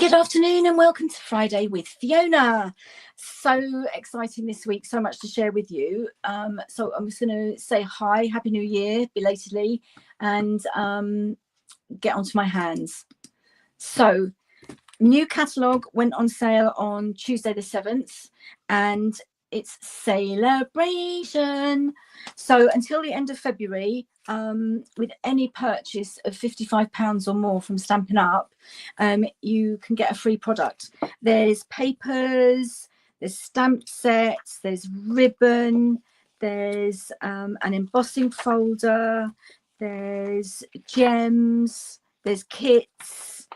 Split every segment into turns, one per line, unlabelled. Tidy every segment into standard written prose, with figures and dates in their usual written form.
Good afternoon and welcome to Friday with Fiona. So exciting this week, so much to share with you. So I'm just going to say hi, Happy New Year, belatedly, and get onto my hands. So new catalogue went on sale on Tuesday the 7th and it's celebration. So until the end of February, with any purchase of £55 or more from Stampin' Up, you can get a free product. There's papers, there's stamp sets, there's ribbon, there's an embossing folder, there's gems, there's kits,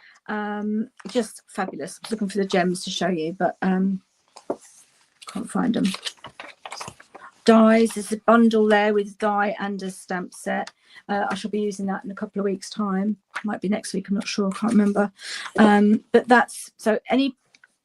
just fabulous. I was looking for the gems to show you, but can't find them. Dies, there's a bundle there with die and a stamp set. I shall be using that in a couple of weeks time. Might be next week, I'm not sure, I can't remember. But that's, so any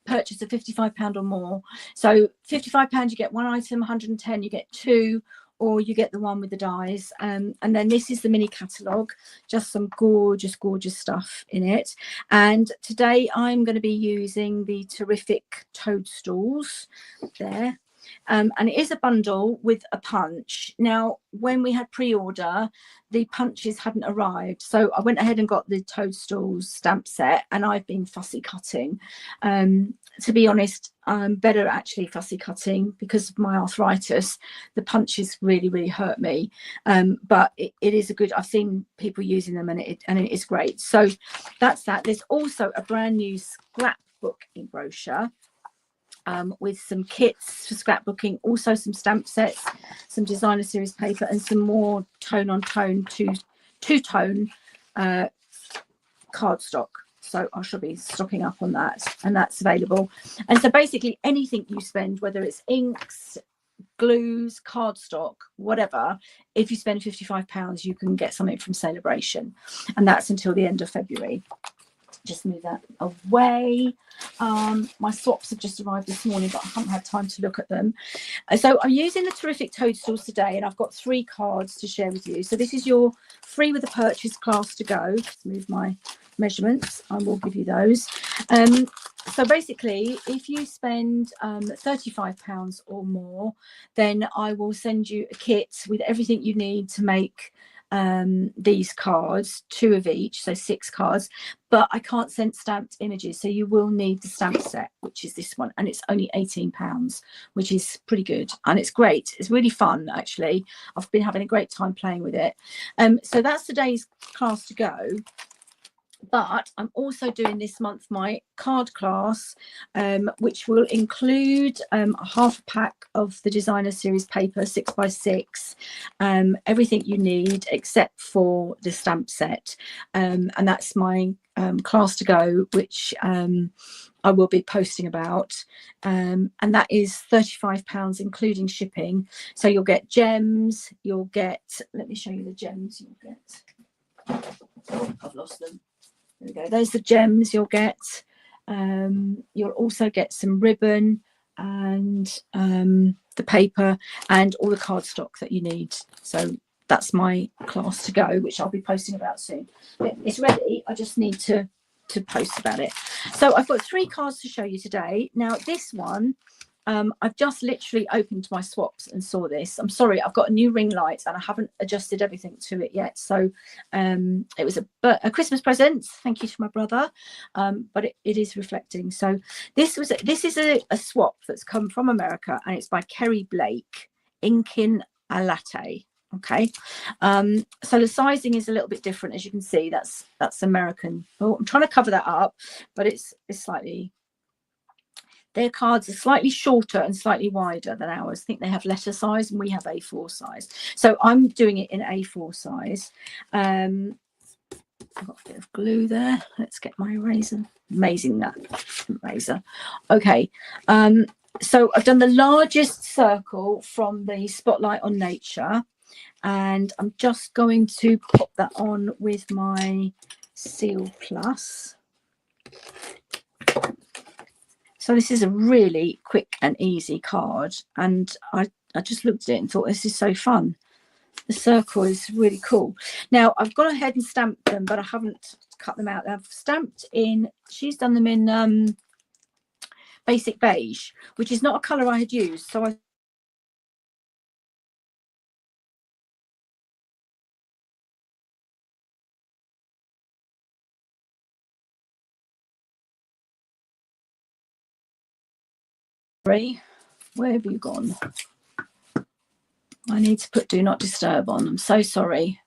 purchase of £55 or more, so £55 you get one item, 110 you get two, or you get the one with the dies. And then this is the mini catalogue, just some gorgeous stuff in it. And today I'm going to be using the Terrific Toadstools there. And it is a bundle with a punch. Now, when we had pre-order, the punches hadn't arrived. So I went ahead and got the Toadstools stamp set, and I've been fussy cutting. To be honest, I'm better actually fussy cutting because of my arthritis. The punches really hurt me. But it is a good, I've seen people using them and it is great. So that's that. There's also a brand new scrapbooking brochure. With some kits for scrapbooking, also some stamp sets, some designer series paper, and some more tone-on-tone, two-tone cardstock. So I shall be stocking up on that, and that's available. And so basically anything you spend, whether it's inks, glues, cardstock, whatever, if you spend £55, you can get something from Celebration, and that's until the end of February. Just move that away. My swaps have just arrived this morning, but I haven't had time to look at them. So I'm using the Terrific Toadstools today, and I've got 3 cards to share with you. So this is your free with a purchase class to go. Just move my measurements. I will give you those. So basically, if you spend £35 or more, then I will send you a kit with everything you need to make these cards, 2 of each, so 6 cards, but I can't send stamped images, so you will need the stamp set, which is this one, and it's only £18, which is pretty good, and it's great. It's really fun, actually. I've been having a great time playing with it. So that's today's class to go. But I'm also doing this month my card class, which will include a half a pack of the designer series paper, 6x6, everything you need except for the stamp set. And that's my class to go, which I will be posting about. And that is £35, including shipping. So you'll get gems, you'll get, let me show you the gems you'll get. Oh, I've lost them. There we go. There's the gems you'll get. You'll also get some ribbon and the paper and all the cardstock that you need. So that's my class to go, which I'll be posting about soon. It's ready. I just need to post about it. So I've got 3 cards to show you today. Now this one, I've just literally opened my swaps and saw this. I'm sorry, I've got a new ring light and I haven't adjusted everything to it yet. So it was a Christmas present. Thank you to my brother. But it is reflecting. So this is a swap that's come from America, and it's by Kerry Blake, Inkin a Latte. Okay, so the sizing is a little bit different, as you can see. That's American. Oh, I'm trying to cover that up, but it's slightly. Their cards are slightly shorter and slightly wider than ours. I think they have letter size and we have A4 size. So I'm doing it in A4 size. I've got a bit of glue there. Let's get my eraser. Amazing, that eraser. Okay. So I've done the largest circle from the Spotlight on Nature, and I'm just going to pop that on with my Seal Plus. So this is a really quick and easy card, and I just looked at it and thought, this is so fun. The circle is really cool. Now I've gone ahead and stamped them, but I haven't cut them out. I've stamped in, she's done them in basic beige, which is not a colour I had used. So I where have you gone? I need to put do not disturb on. I'm so sorry.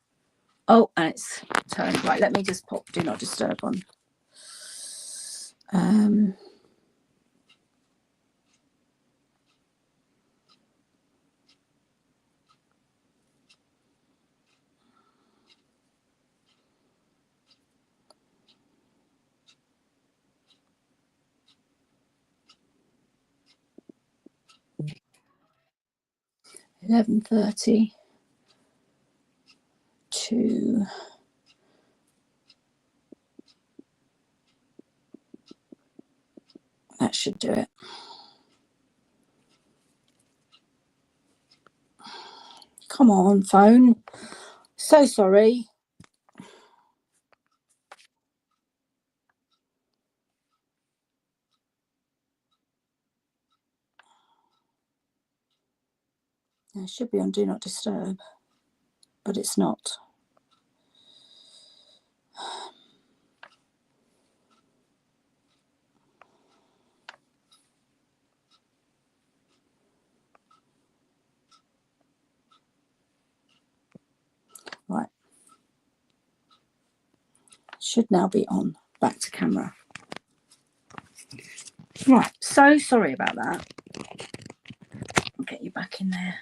Oh, and it's turned. Right, let me just pop do not disturb on. 11:30 to that should do it. Come on, phone. So sorry. It should be on do not disturb, but it's not. Right. Should now be on. Back to camera. Right. So sorry about that. I'll get you back in there.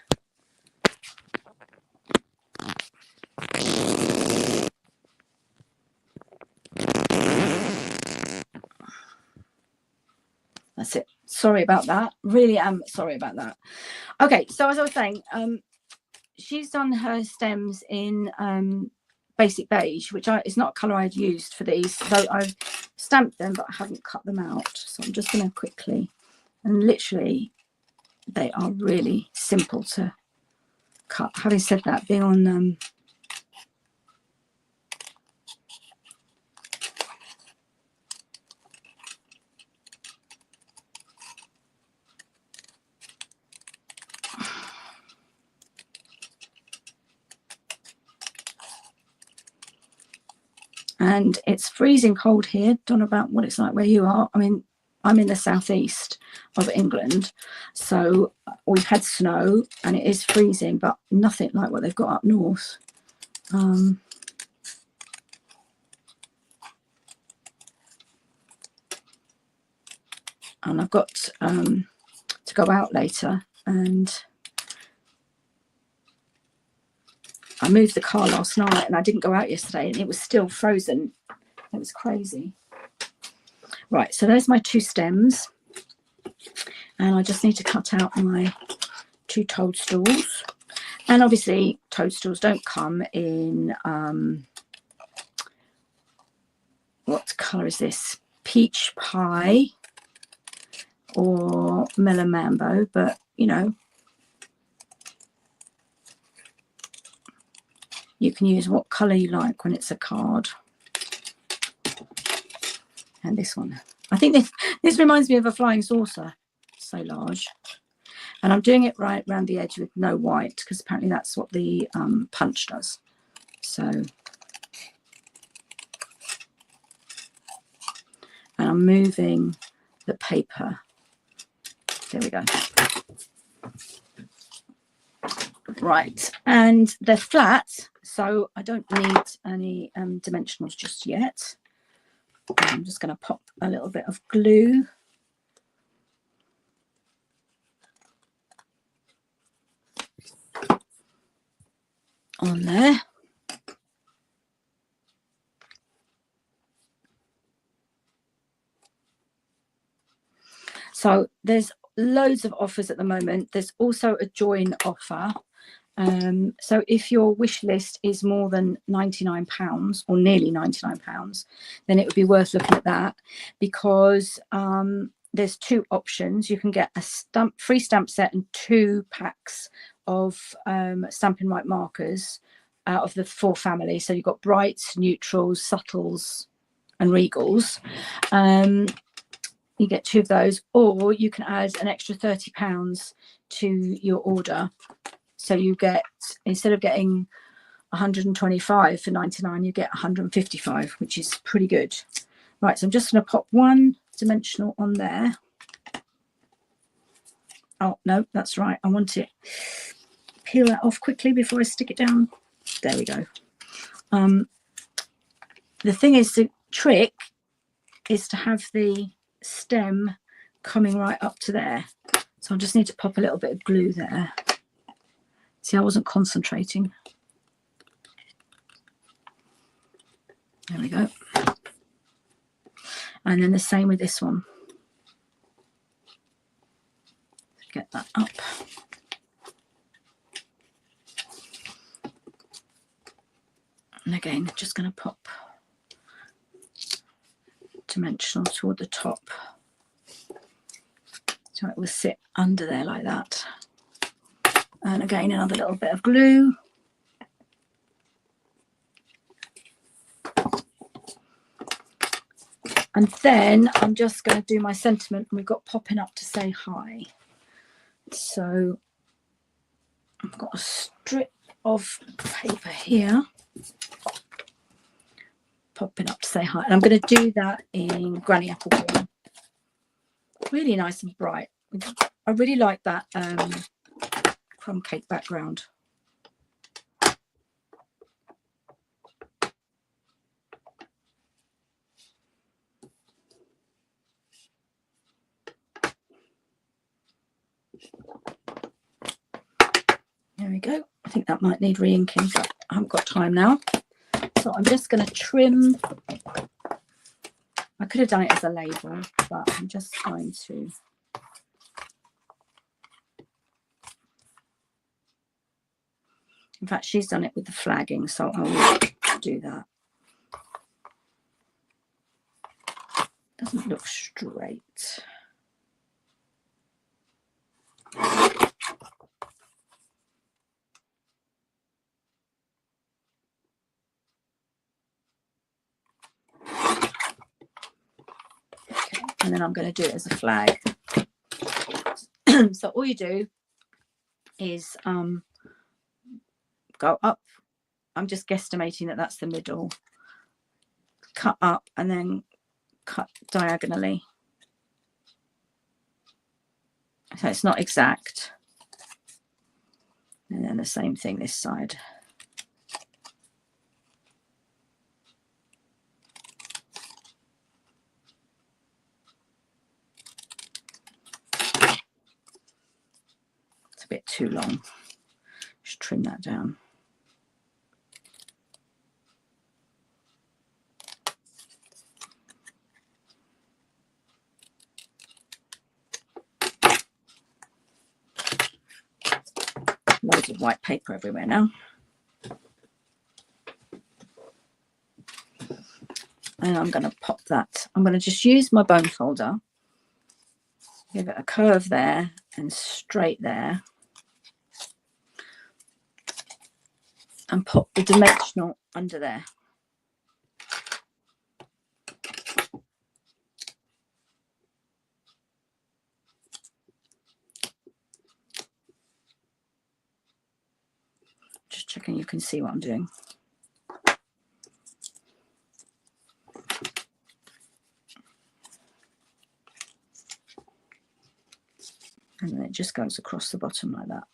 That's it. Sorry about that. Really am sorry about that. Okay, so as I was saying, she's done her stems in basic beige, which is not a colour I'd used for these. So I've stamped them, but I haven't cut them out. So I'm just going to quickly, and literally, they are really simple to cut. Having said that, being on and it's freezing cold here. Don't know about what it's like where you are. I mean, I'm in the southeast of England, so we've had snow and it is freezing, but nothing like what they've got up north. And I've got to go out later, and I moved the car last night and I didn't go out yesterday and it was still frozen. It was crazy. Right, so there's my two stems, and I just need to cut out my two toadstools. And obviously toadstools don't come in what colour is this? Peach pie or melon mambo, but you know, you can use what colour you like when it's a card. And this one, I think this reminds me of a flying saucer, so large. And I'm doing it right around the edge with no white, because apparently that's what the punch does. So, and I'm moving the paper. There we go. Right, and they're flat, so I don't need any dimensionals just yet. I'm just going to pop a little bit of glue on there. So there's loads of offers at the moment. There's also a join offer. So if your wish list is more than £99 or nearly £99, then it would be worth looking at that, because there's two options. You can get a free stamp set and 2 packs of Stampin' Right markers out of the 4 families. So you've got brights, neutrals, subtles, and regals. You get 2 of those, or you can add an extra £30 to your order. So you get, instead of getting 125 for 99, you get 155, which is pretty good. Right, so I'm just going to pop 1 dimensional on there. Oh no, that's right, I want it. Peel that off quickly before I stick it down. There we go. The thing is, the trick is to have the stem coming right up to there. So I just need to pop a little bit of glue there. See, I wasn't concentrating. There we go. And then the same with this one. Get that up. And again, just going to pop dimensional toward the top. So it will sit under there like that. And again, another little bit of glue. And then I'm just going to do my sentiment, and we've got popping up to say hi. So I've got a strip of paper here, popping up to say hi. And I'm going to do that in Granny Apple Green. Really nice and bright. I really like that crumb cake background. There we go. I think that might need re-inking, but I haven't got time now. So I'm just going to trim. I could have done it as a label, but I'm just going to. In fact, she's done it with the flagging, so I will do that. Doesn't look straight. And then I'm going to do it as a flag. So all you do is go up. I'm just guesstimating that that's the middle. Cut up and then cut diagonally. So it's not exact. And then the same thing this side. A bit too long. Just trim that down. Loads of white paper everywhere now. And I'm going to pop that. I'm going to just use my bone folder. Give it a curve there and straight there. And pop the dimensional under there. Just checking you can see what I'm doing. And then it just goes across the bottom like that.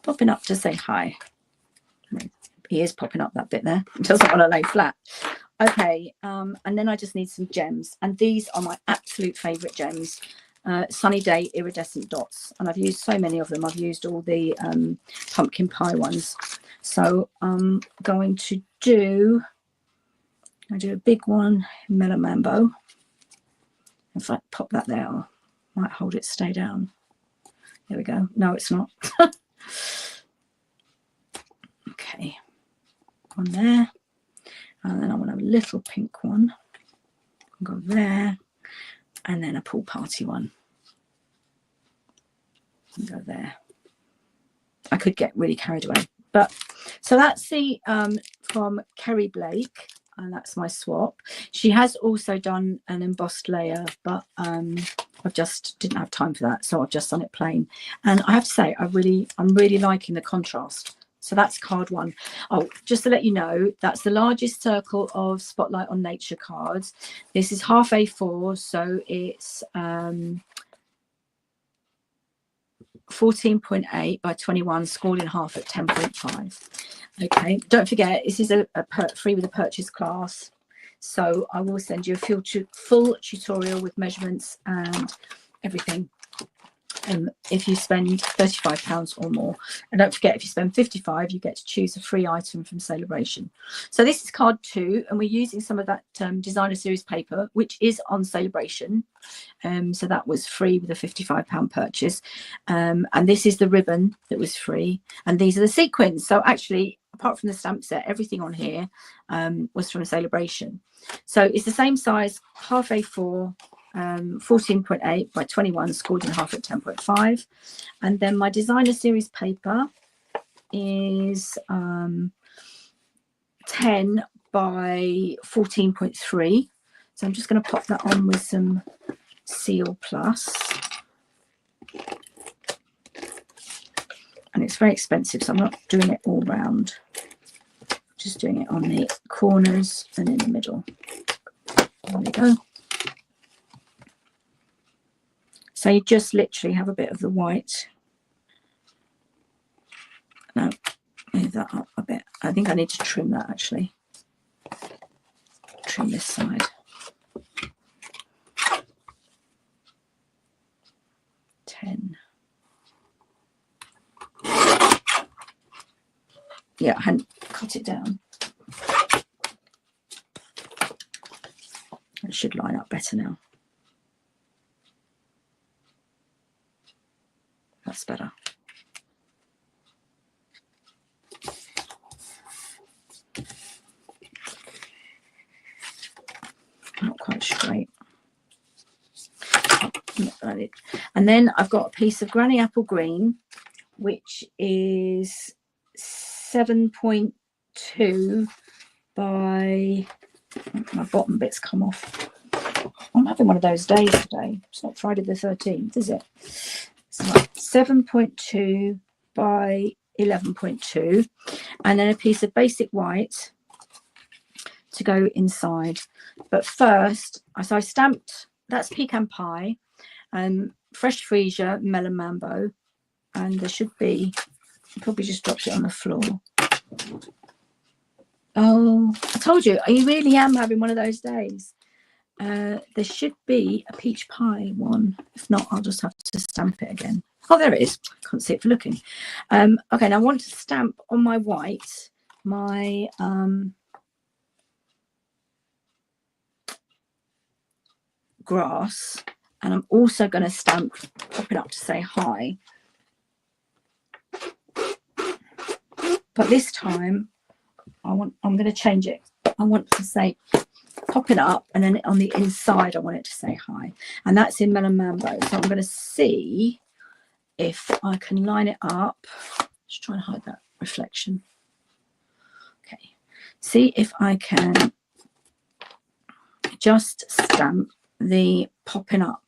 Popping up to say hi. He is popping up that bit there. He doesn't want to lay flat. Okay, and then I just need some gems. And these are my absolute favourite gems. Sunny Day Iridescent Dots. And I've used so many of them. I've used all the pumpkin pie ones. So I'm going to do, I do a big one, Mellow Mambo. If I pop that there, I might hold it, stay down. There we go. No, it's not. Okay, one there, and then I want a little pink one. Go there, and then a pool party one. And go there. I could get really carried away. But so that's the from Kerry Blake, and that's my swap. She has also done an embossed layer, but I just didn't have time for that, so I've just done it plain. And I have to say, I'm really liking the contrast. So that's card 1. Oh, just to let you know, that's the largest circle of Spotlight on Nature cards. This is half A4, so it's 14.8 by 21, scored in half at 10.5. Okay, don't forget, this is a free with a purchase class. So I will send you a full tutorial with measurements and everything. If you spend £35 or more. And don't forget, if you spend 55, you get to choose a free item from Celebration. So this is card 2, and we're using some of that designer series paper, which is on Celebration. So that was free with a £55 purchase. And this is the ribbon that was free. And these are the sequins. So actually, apart from the stamp set, everything on here was from Celebration. So it's the same size, half A4, 14.8 by 21, scored in half at 10.5. And then my designer series paper is 10 by 14.3. So I'm just going to pop that on with some Seal Plus. And it's very expensive, so I'm not doing it all round. Just doing it on the corners and in the middle. There we go. So you just literally have a bit of the white. Now, move that up a bit. I think I need to trim that actually. Trim this side. 10. Yeah, I hadn't cut it down. It should line up better now. That's better. Not quite straight. And then I've got a piece of Granny Apple Green, which is 7.2 by, my bottom bit's come off. I'm having one of those days today. It's not Friday the 13th, is it? So 7.2 by 11.2, and then a piece of basic white to go inside. But first, so I stamped, that's pecan pie, fresh freesia, melon mambo, and there should be, I probably just dropped it on the floor. Oh, I told you, I really am having one of those days. There should be a peach pie one. If not, I'll just have to stamp it again. Oh, there it is. Can't see it for looking. Okay, now I want to stamp on my white my grass, and I'm also going to stamp, pop it up to say hi. But this time, I'm going to change it. I want to say pop it up, and then on the inside I want it to say hi, and that's in Melon Mambo. So I'm going to see if I can line it up. Just try and hide that reflection. Okay, see if I can just stamp the popping up.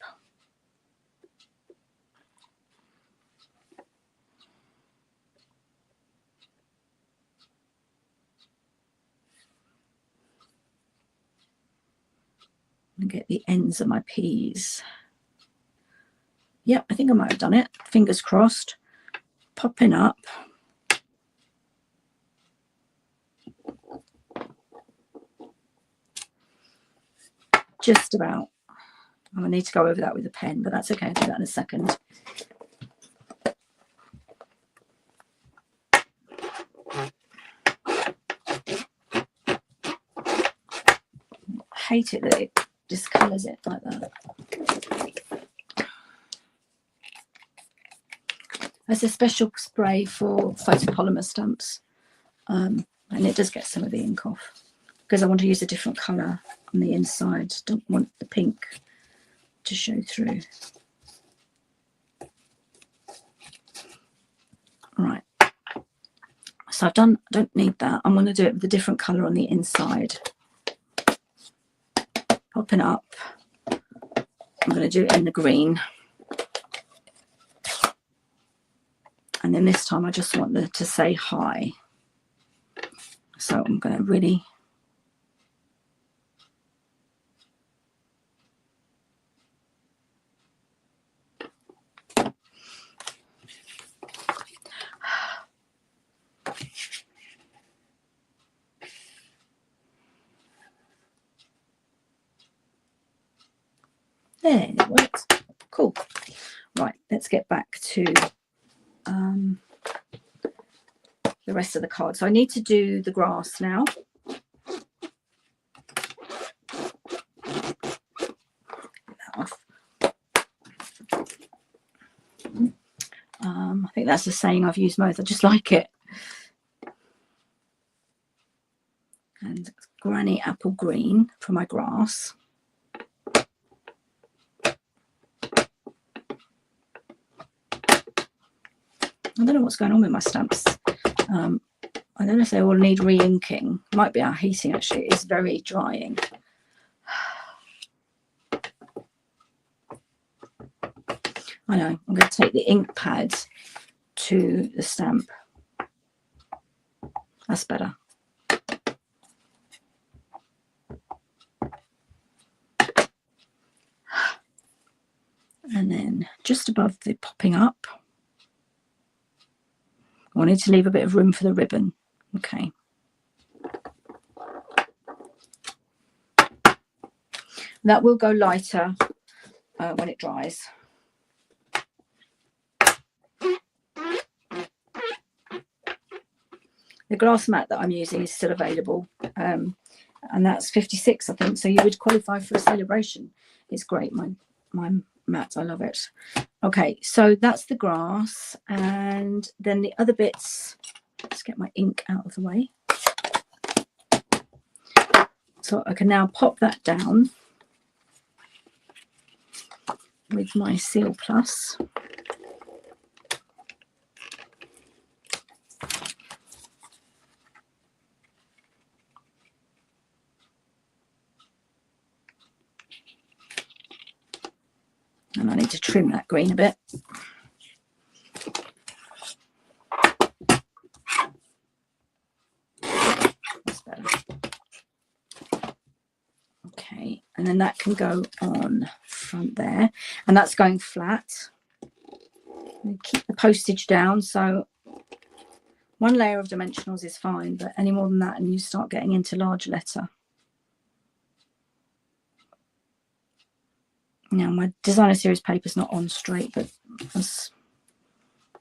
And get the ends of my peas. Yep, I think I might have done it. Fingers crossed. Popping up. Just about. I'm going to need to go over that with a pen, but that's okay. I'll do that in a second. I hate it that it discolours it like that. There's a special spray for photopolymer stamps, and it does get some of the ink off because I want to use a different colour on the inside. Don't want the pink to show through. All right, So I've done, I don't need that. I'm going to do it with a different colour on the inside. Popping up. I'm going to do it in the green. And then this time I just want them to say hi. So I'm going to really... There, it works. Cool. Right, let's get back to the rest of the card. So I need to do the grass now. I think that's the saying I've used most. I just like it. And granny apple green for my grass. I don't know what's going on with my stamps. I don't know if they all need re-inking. Might be our heating, actually. It's very drying. I know. I'm going to take the ink pads to the stamp. That's better. And then just above the popping up, I need to leave a bit of room for the ribbon. Okay. That will go lighter when it dries. The glass mat that I'm using is still available, and that's 56, I think. So you would qualify for a celebration. It's great, my mat. I love it. Okay, so that's the grass, and then the other bits. Let's get my ink out of the way. So I can now pop that down with my Seal Plus. And I need to trim that green a bit. That's better. Okay, and then that can go on front there, and that's going flat. And keep the postage down, so one layer of dimensionals is fine, but any more than that and you start getting into large letter. Now my designer series paper is not on straight, but that's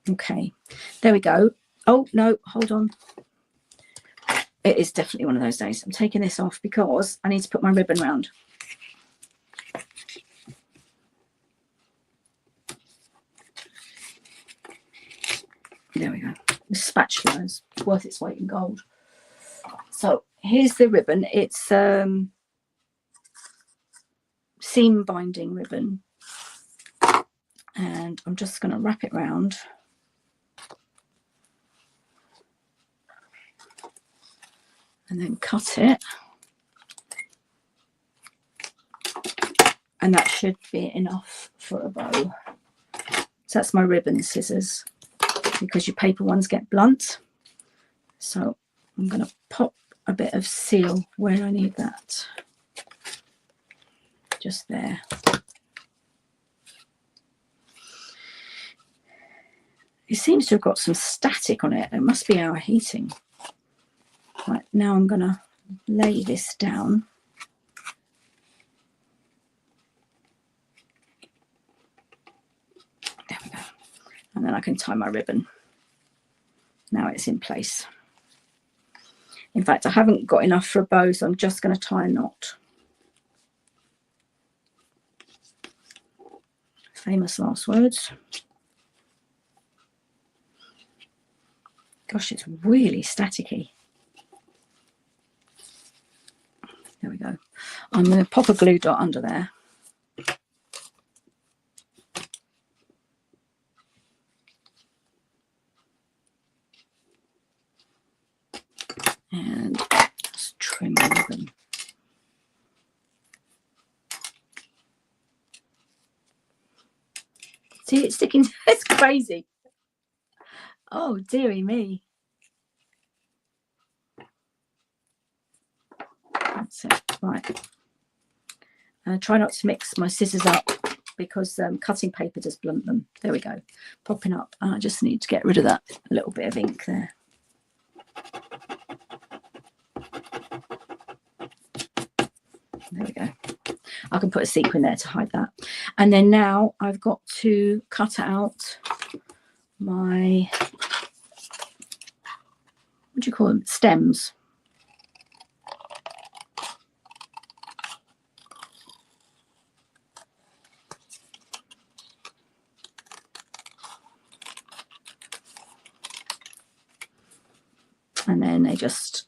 okay. There we go. Oh no, hold on. It is definitely one of those days. I'm taking this off because I need to put my ribbon round. There we go. The spatula is worth its weight in gold. So here's the ribbon. It's seam binding ribbon, and I'm just going to wrap it round. And then cut it. And that should be enough for a bow. So that's my ribbon scissors, because your paper ones get blunt. So I'm going to pop a bit of seal where I need that. Just there. It seems to have got some static on it. It must be our heating. Right, now I'm going to lay this down. There we go. And then I can tie my ribbon. Now it's in place. In fact, I haven't got enough for a bow, so I'm just going to tie a knot. Famous last words. Gosh, it's really staticky. There we go. I'm going to pop a glue dot under there. See, it's sticking. It's crazy. Oh, dearie me. That's it. Right. Try not to mix my scissors up because cutting paper does blunt them. There we go. Popping up. I just need to get rid of that little bit of ink there. There we go. I can put a sequin there to hide that. And then now I've got to cut out my, what do you call them? Stems. And then they just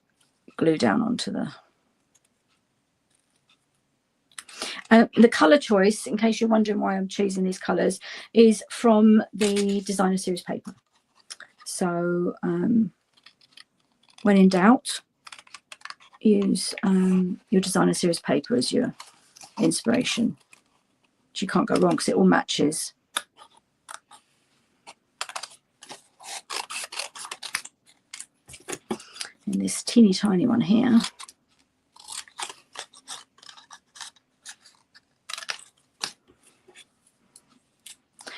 glue down onto the colour choice, in case you're wondering why I'm choosing these colours, is from the designer series paper. So when in doubt, use your designer series paper as your inspiration. But you can't go wrong because it all matches. And this teeny tiny one here.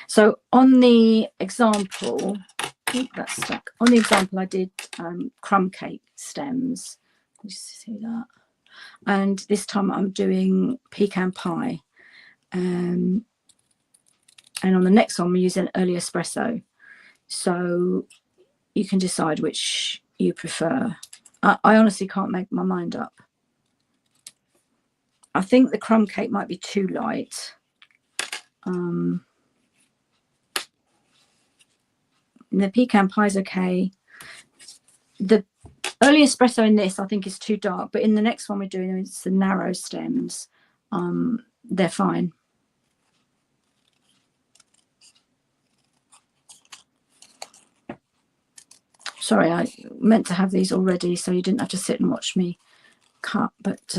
So on the example, that's stuck. On the example, I did crumb cake stems. You see that? And this time I'm doing pecan pie. And on the next one, we're using early espresso. So you can decide which you prefer. I honestly can't make my mind up. I think the crumb cake might be too light. The pecan pie is okay. The early espresso in this I think is too dark, but in the next one we're doing, it's the narrow stems. They're fine. Sorry, I meant to have these already so you didn't have to sit and watch me cut, but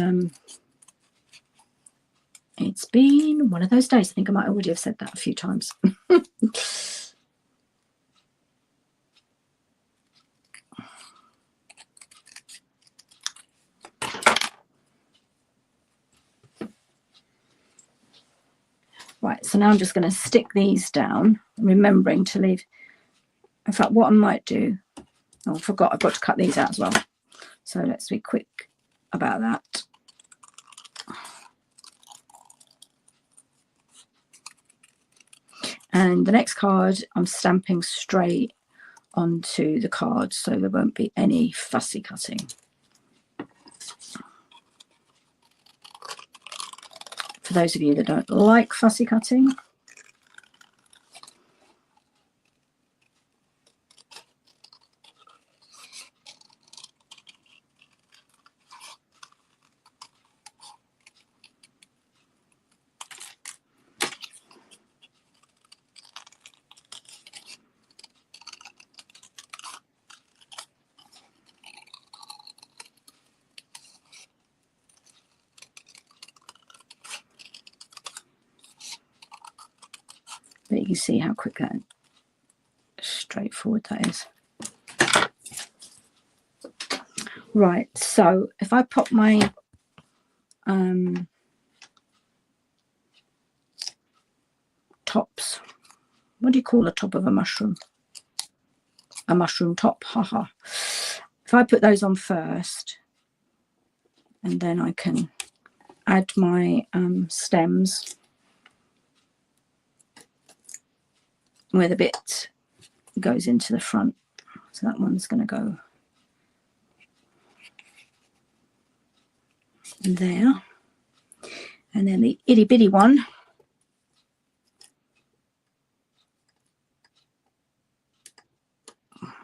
it's been one of those days. I think I might already have said that a few times. Right, so now I'm just going to stick these down, remembering to leave. In fact, what I might do, oh, I forgot, I've got to cut these out as well. So let's be quick about that. And the next card, I'm stamping straight onto the card, so there won't be any fussy cutting. For those of you that don't like fussy cutting, but you can see how quick and straightforward that is. Right, so if I pop my tops, what do you call the top of a mushroom? A mushroom top, haha. If I put those on first, and then I can add my stems where the bit goes into the front. So that one's going to go there. And then the itty bitty one,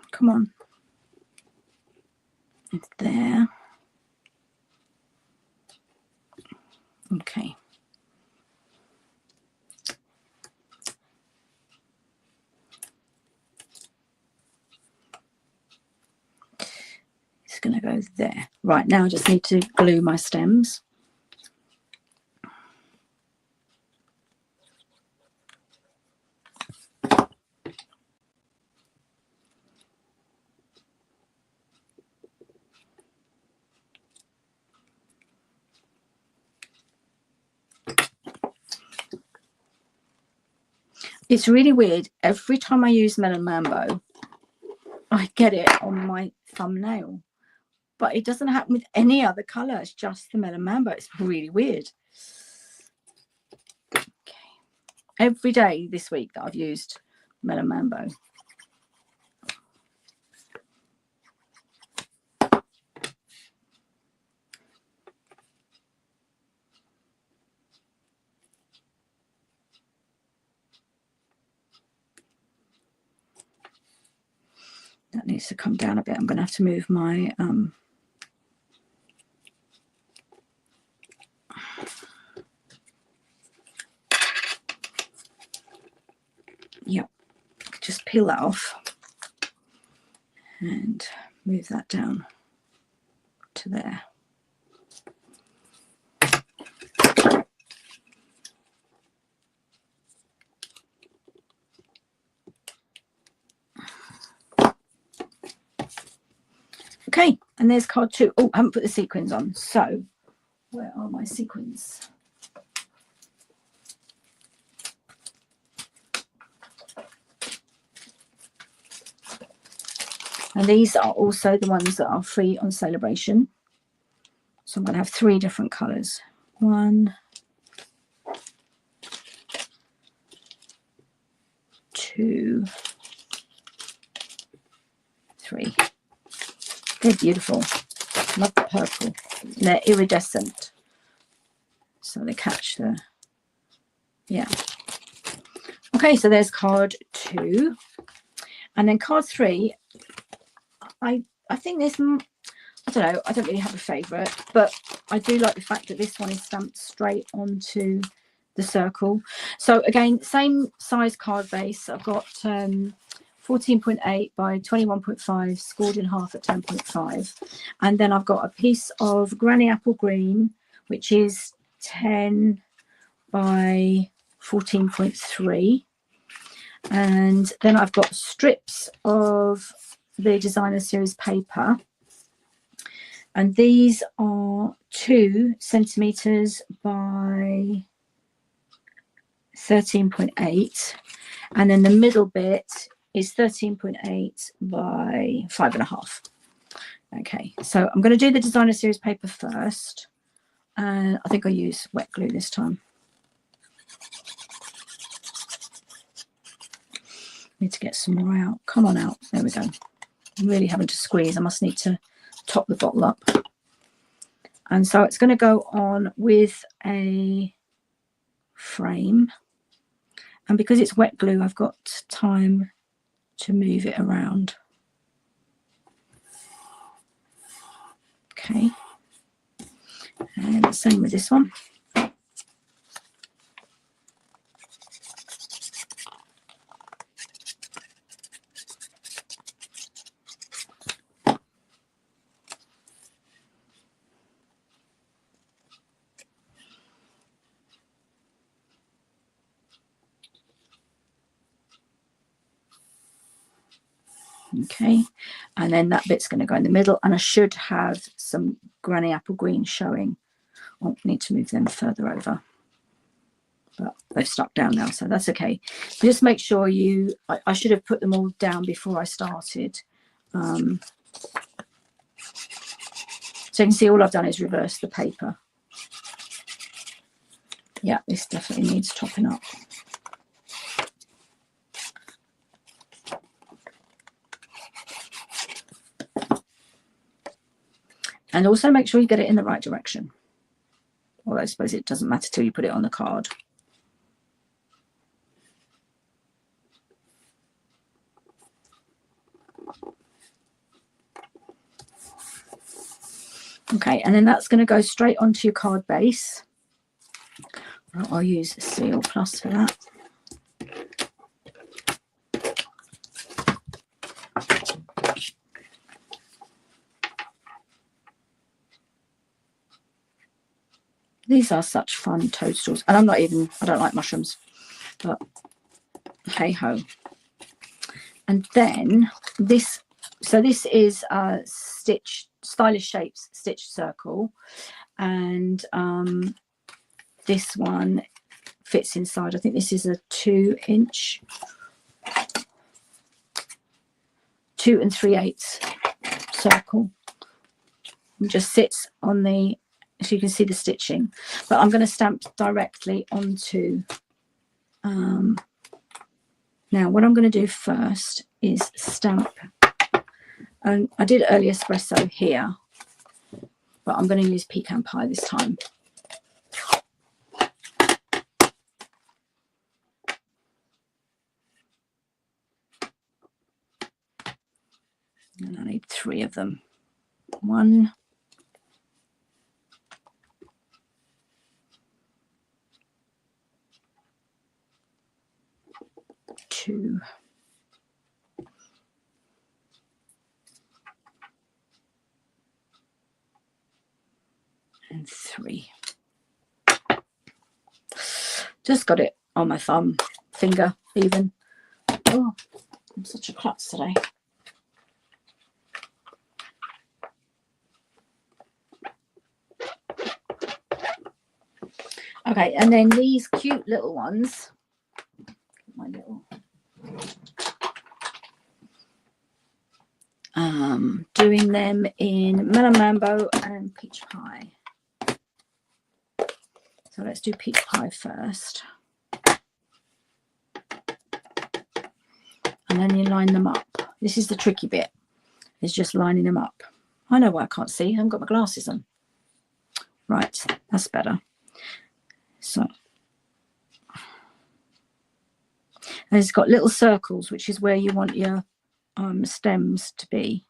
come on, it's there. Okay. It's going to go there. Right, now I just need to glue my stems. It's really weird. Every time I use Melon Mambo, I get it on my thumbnail. But it doesn't happen with any other colour. It's just the Melon Mambo. It's really weird. Okay. Every day this week that I've used Melon Mambo. That needs to come down a bit. I'm going to have to move my yep, just peel that off and move that down to there. Okay, and there's card 2. Oh, I haven't put the sequins on. So where are my sequins? And these are also the ones that are free on Celebration. So I'm going to have 3 different colours. 1, 2, 3. They're beautiful. Love the purple. They're iridescent. So they catch the, yeah. Okay, so there's card 2. And then card 3, I think this, I don't know, I don't really have a favourite, but I do like the fact that this one is stamped straight onto the circle. So again, same size card base. I've got 14.8 by 21.5, scored in half at 10.5. And then I've got a piece of Granny Apple Green, which is 10 by 14.3. And then I've got strips of the Designer Series paper. And these are 2 centimetres by 13.8. And then the middle bit is 13.8 by 5.5. Okay, so I'm going to do the Designer Series paper first. And I think I'll use wet glue this time. Need to get some more out. Come on out. There we go. I'm really having to squeeze. I must need to top the bottle up. And so it's going to go on with a frame. And because it's wet glue, I've got time to move it around. Okay. And the same with this one. Okay, and then that bit's going to go in the middle, and I should have some Granny Apple Green showing. Oh, need to move them further over, but they've stuck down now, so that's okay. Just make sure you, I should have put them all down before I started. So you can see all I've done is reverse the paper. Yeah, this definitely needs topping up. And also make sure you get it in the right direction. Although I suppose it doesn't matter till you put it on the card. Okay, and then that's going to go straight onto your card base. I'll use Seal Plus for that. These are such fun toadstools, and I don't like mushrooms, but hey ho. And then this, so this is a Stylish Shapes stitched circle, and this one fits inside. I think this is a 2-inch, 2 3/8 circle. And just sits on the, so you can see the stitching. But I'm going to stamp directly onto. Now, what I'm going to do first is stamp. And I did early espresso here, but I'm going to use pecan pie this time. And I need 3 of them. 1, 2, and 3. Just got it on my thumb, finger even. Oh, I'm such a klutz today. Okay, and then these cute little ones, my little doing them in melon mambo and peach pie. So let's do peach pie first. And then you line them up. This is the tricky bit, is just lining them up. I know why I can't see, I haven't got my glasses on. Right, that's better. So, and it's got little circles, which is where you want your stems to be.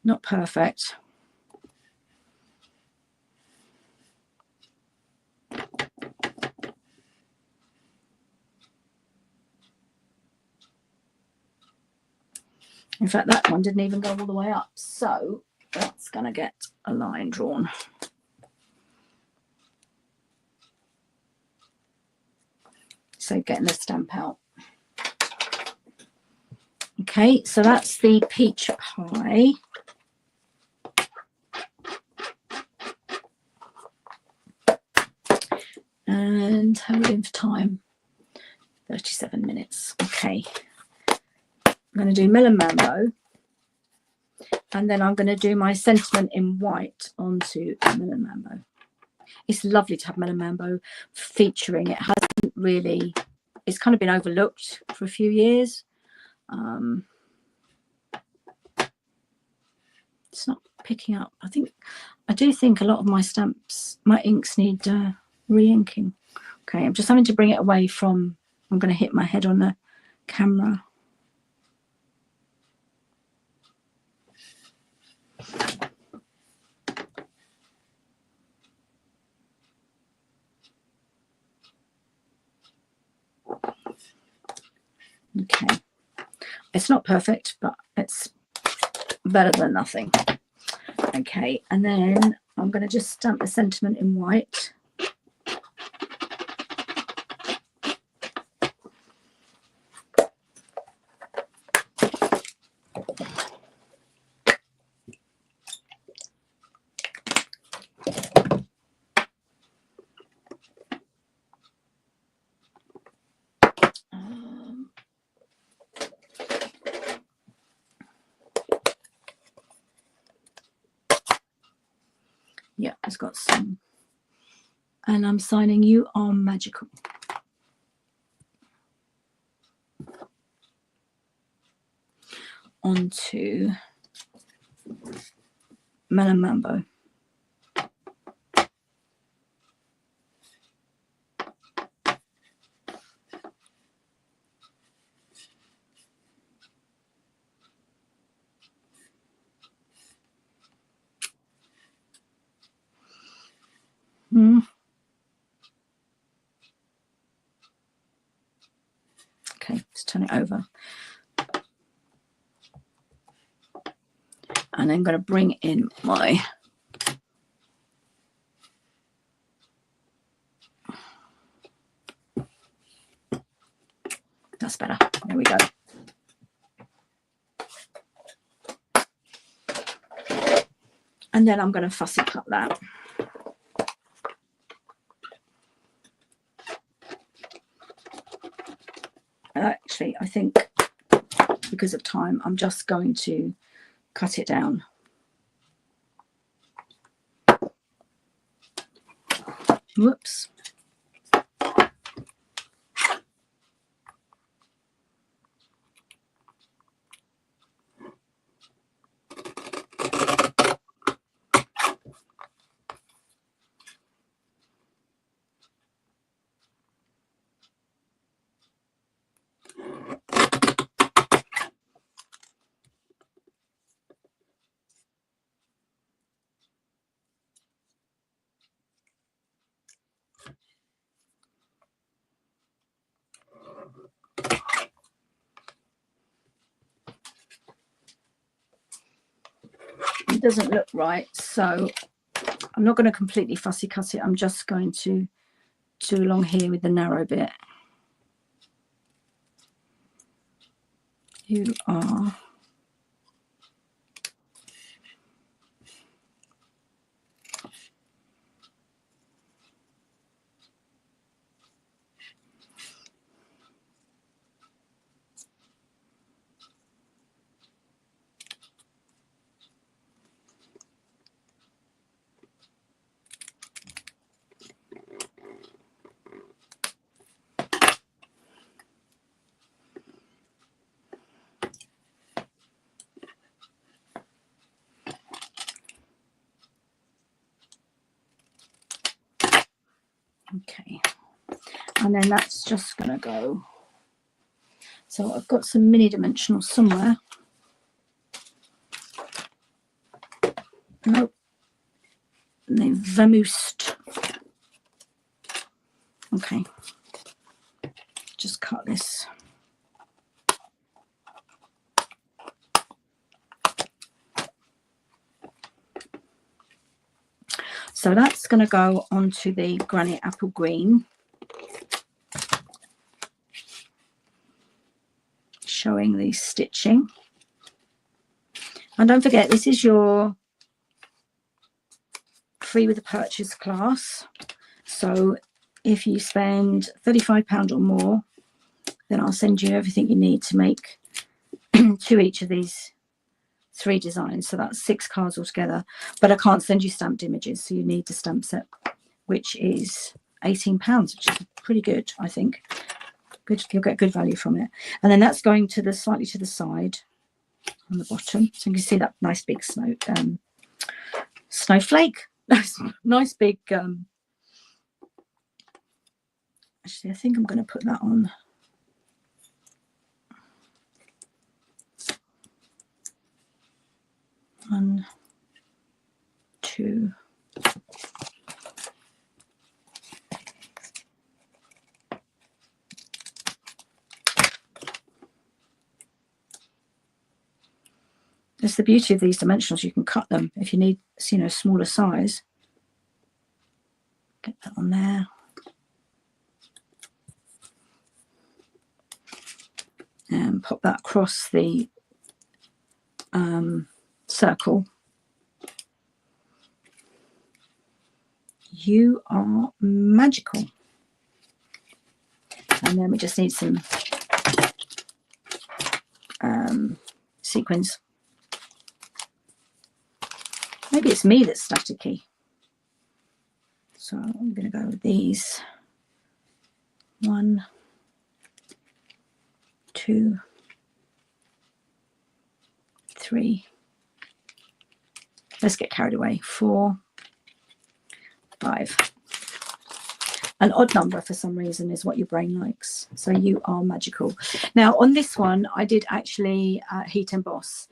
Not perfect. In fact, that one didn't even go all the way up. So that's going to get a line drawn. So getting the stamp out. Okay, so that's the peach pie. And how are we doing for time? 37 minutes. Okay. I'm going to do melon mambo, and then I'm going to do my sentiment in white onto melon mambo. It's lovely to have melon mambo featuring. It hasn't really, it's kind of been overlooked for a few years. It's not picking up. I do think a lot of my stamps, my inks need re-inking. Okay, I'm just having to bring it away from, I'm going to hit my head on the camera. Okay, it's not perfect, but it's better than nothing. Okay, and then I'm going to just stamp the sentiment in white. Yeah, it's got some. And I'm signing "You Are Magical." Onto melon mambo. Okay, let's turn it over. And I'm going to bring in my that's better. There we go. And then I'm going to fussy cut that. Actually, I think because of time, I'm just going to cut it down. Whoops. It doesn't look right, so I'm not going to completely fussy cut it. I'm just going to do along here with the narrow bit. You are okay, and then that's just going to go. So I've got some mini dimensionals somewhere. Nope, they've vamoosed. Okay, just cut this. So that's going to go onto the granite apple green, showing the stitching. And don't forget, this is your free with the purchase class. So if you spend £35 or more, then I'll send you everything you need to make to each of these 3 designs. So that's 6 cards altogether, but I can't send you stamped images, so you need the stamp set, which is £18, which is pretty good, I think. Good, you'll get good value from it. And then that's going to the slightly to the side on the bottom, so you can see that nice big snowflake. Nice big actually, I think I'm going to put that on. One, two. That's the beauty of these dimensionals. You can cut them if you need, you know, smaller size. Get that on there. And pop that across the circle. You are magical. And then we just need some sequins. Maybe it's me that's staticky. So I'm going to go with these. 1, 2, 3. Let's get carried away. 4, 5. An odd number for some reason is what your brain likes. So you are magical. Now on this one, I did actually heat emboss.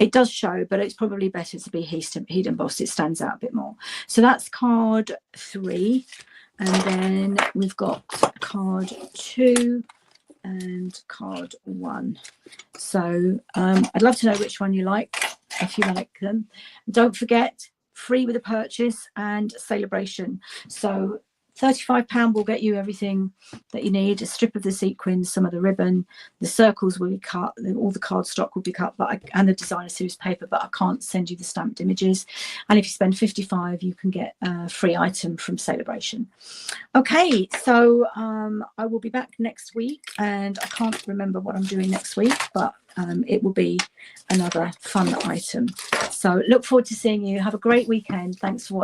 It does show, but it's probably better to be heat embossed. It stands out a bit more. So that's card 3. And then we've got card 2 and card 1. So I'd love to know which one you like, if you like them. Don't forget, free with a purchase and celebration. So £35 will get you everything that you need: a strip of the sequins, some of the ribbon, the circles will be cut, all the cardstock will be cut, and the designer series paper, but I can't send you the stamped images. And if you spend 55, you can get a free item from Celebration. Okay, so I will be back next week, and I can't remember what I'm doing next week, but it will be another fun item. So look forward to seeing you. Have a great weekend. Thanks for watching.